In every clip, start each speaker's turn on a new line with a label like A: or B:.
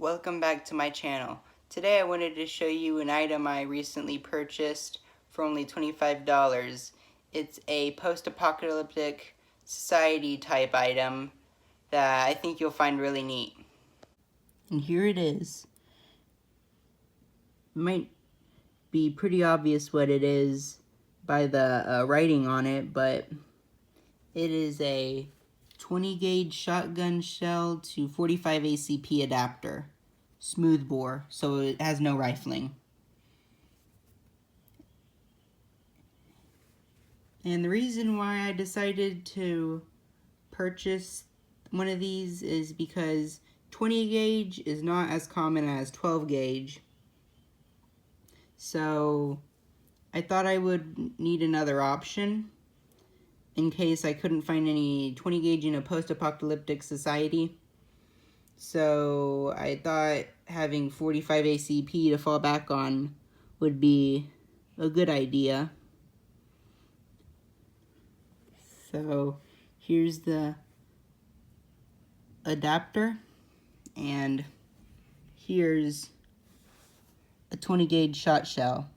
A: Welcome back to my channel. Today I wanted to show you an item I recently purchased for only $25. It's a post-apocalyptic society type item that I think you'll find really neat. And here it is. It might be pretty obvious what it is by the writing on it, but it is a 20 gauge shotgun shell to 45 ACP adapter. Smooth bore, so it has no rifling. And the reason why I decided to purchase one of these is because 20 gauge is not as common as 12 gauge. So I thought I would need another option in case I couldn't find any 20 gauge in a post-apocalyptic society. So I thought having 45 ACP to fall back on would be a good idea. So here's the adapter, and here's a 20 gauge shot shell.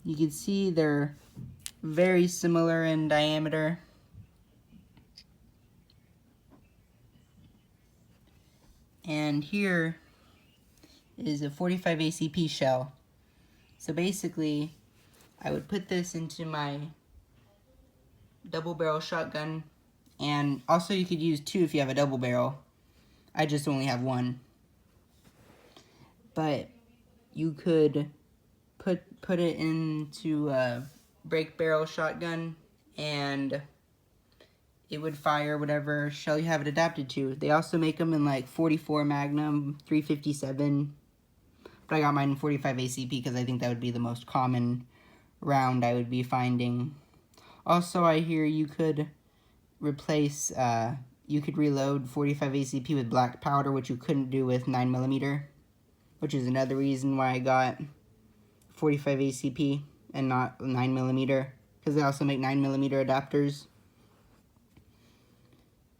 A: You can see they're very similar in diameter. And here is a 45 ACP shell. So basically, I would put this into my double barrel shotgun, and also you could use two if you have a double barrel. I just only have one. But you could put it into a break barrel shotgun, and it would fire whatever shell you have it adapted to. They also make them in like 44 Magnum, 357, but I got mine in 45 ACP because I think that would be the most common round I would be finding. Also, I hear you could replace, you could reload 45 ACP with black powder, which you couldn't do with 9mm, which is another reason why I got 45 ACP and not 9mm, because they also make 9mm adapters.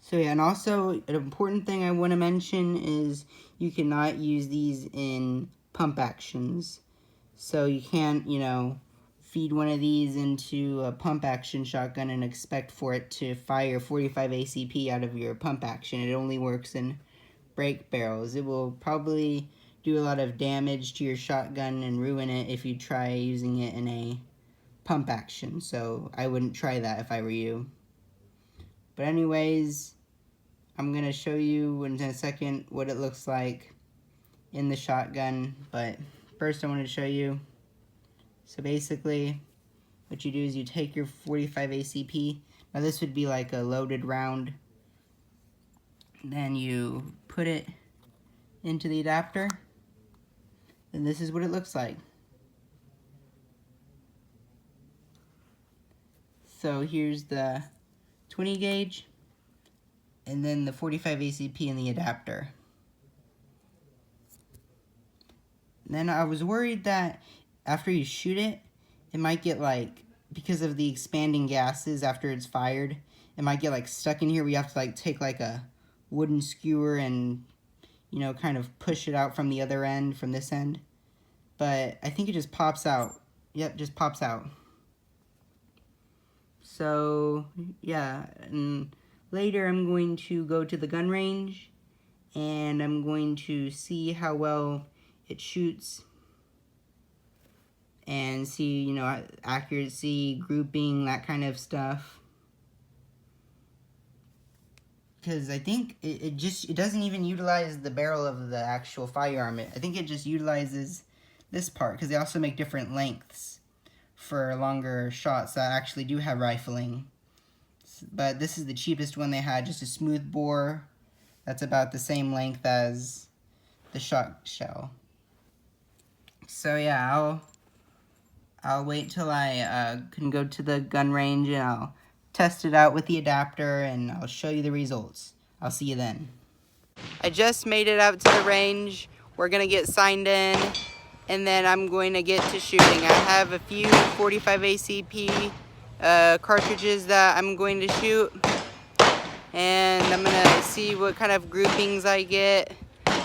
A: So yeah, and also an important thing I want to mention is you cannot use these in pump actions. So you can't, feed one of these into a pump action shotgun and expect for it to fire 45 ACP out of your pump action. It only works in break barrels. It will probably do a lot of damage to your shotgun and ruin it if you try using it in a pump action. So I wouldn't try that if I were you. But anyways, I'm going to show you in a second what it looks like in the shotgun, but first I wanted to show you. So basically, what you do is you take your 45 ACP. Now this would be like a loaded round. Then you put it into the adapter, and this is what it looks like. So here's the 20 gauge, and then the 45 ACP in the adapter. And then I was worried that after you shoot it, it might get because of the expanding gases after it's fired, it might get stuck in here. We have to take a wooden skewer and, kind of push it out from the other end, from this end. But I think it just pops out. Yep, just pops out. So, yeah, and later I'm going to go to the gun range, and I'm going to see how well it shoots, and see, accuracy, grouping, that kind of stuff. Because I think it doesn't even utilize the barrel of the actual firearm. I think it just utilizes this part, because they also make different lengths for longer shots that actually do have rifling. But this is the cheapest one they had, just a smooth bore that's about the same length as the shot shell. So yeah, I'll wait till I can go to the gun range, and I'll test it out with the adapter, and I'll show you the results. I'll see you then. I just made it out to the range. We're gonna get signed in, and then I'm going to get to shooting. I have a few 45 ACP cartridges that I'm going to shoot, and I'm gonna see what kind of groupings I get.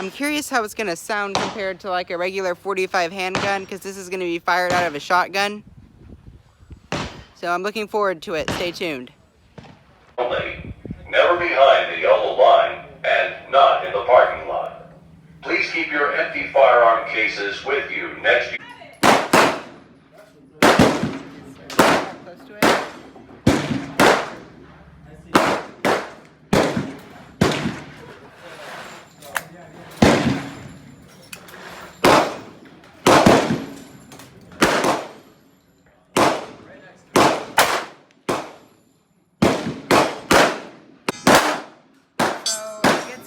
A: I'm curious how it's going to sound compared to like a regular .45 handgun, because this is going to be fired out of a shotgun. So I'm looking forward to it. Stay tuned.
B: Never behind the yellow line and not in the parking lot. Please keep your empty firearm cases with you next year.
A: Close to it.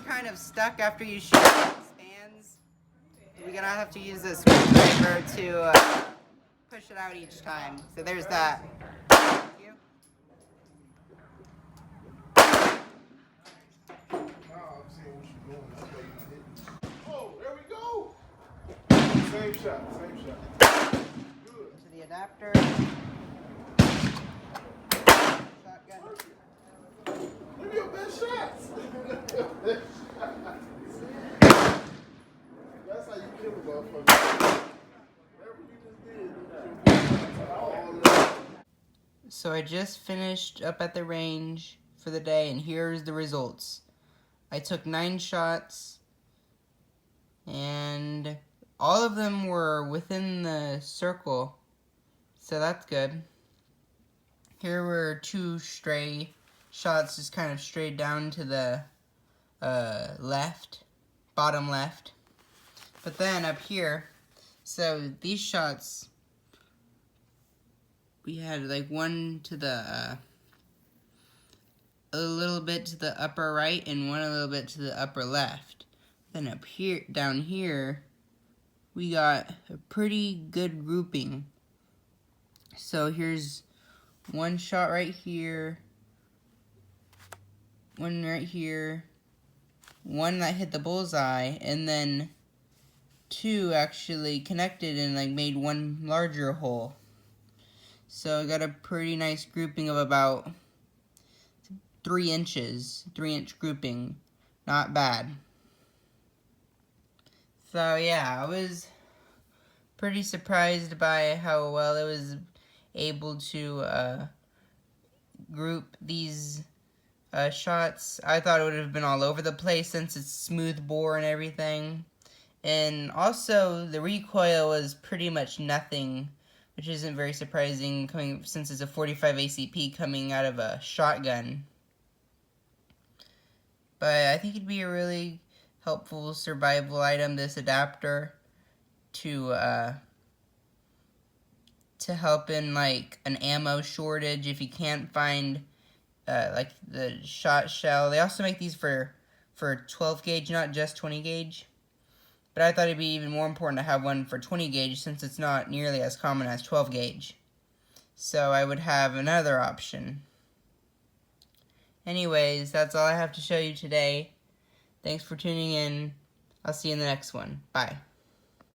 A: Kind of stuck after you shoot it expands. You're gonna have to use a screwdriver to push it out each time. So there's that. Thank you.
C: Oh, there we go. Same shot, same shot. Good.
A: Into the adapter. Shotgun.
C: Look at your best shots. That's how you kill a motherfucker. Whatever you just did.
A: So I just finished up at the range for the day, and here's the results. I took 9 shots, and all of them were within the circle, so that's good. Here were 2 stray shots, just kind of straight down to the left, bottom left. But then up here, so these shots, we had like one to the a little bit to the upper right and one a little bit to the upper left. Then up here, down here, we got a pretty good grouping. So here's one shot right here, one right here, one that hit the bullseye, and then 2 actually connected and like made one larger hole. So I got a pretty nice grouping of about 3 inches, 3-inch grouping. Not bad. So yeah, I was pretty surprised by how well it was able to group these shots. I thought it would have been all over the place since it's smooth bore and everything. And also the recoil was pretty much nothing, which isn't very surprising coming since it's a .45 ACP coming out of a shotgun. But I think it'd be a really helpful survival item, this adapter, to help in like an ammo shortage if you can't find like the shot shell. They also make these for 12 gauge, not just 20 gauge. But I thought it'd be even more important to have one for 20 gauge since it's not nearly as common as 12 gauge. So I would have another option. Anyways, that's all I have to show you today. Thanks for tuning in. I'll see you in the next one. Bye.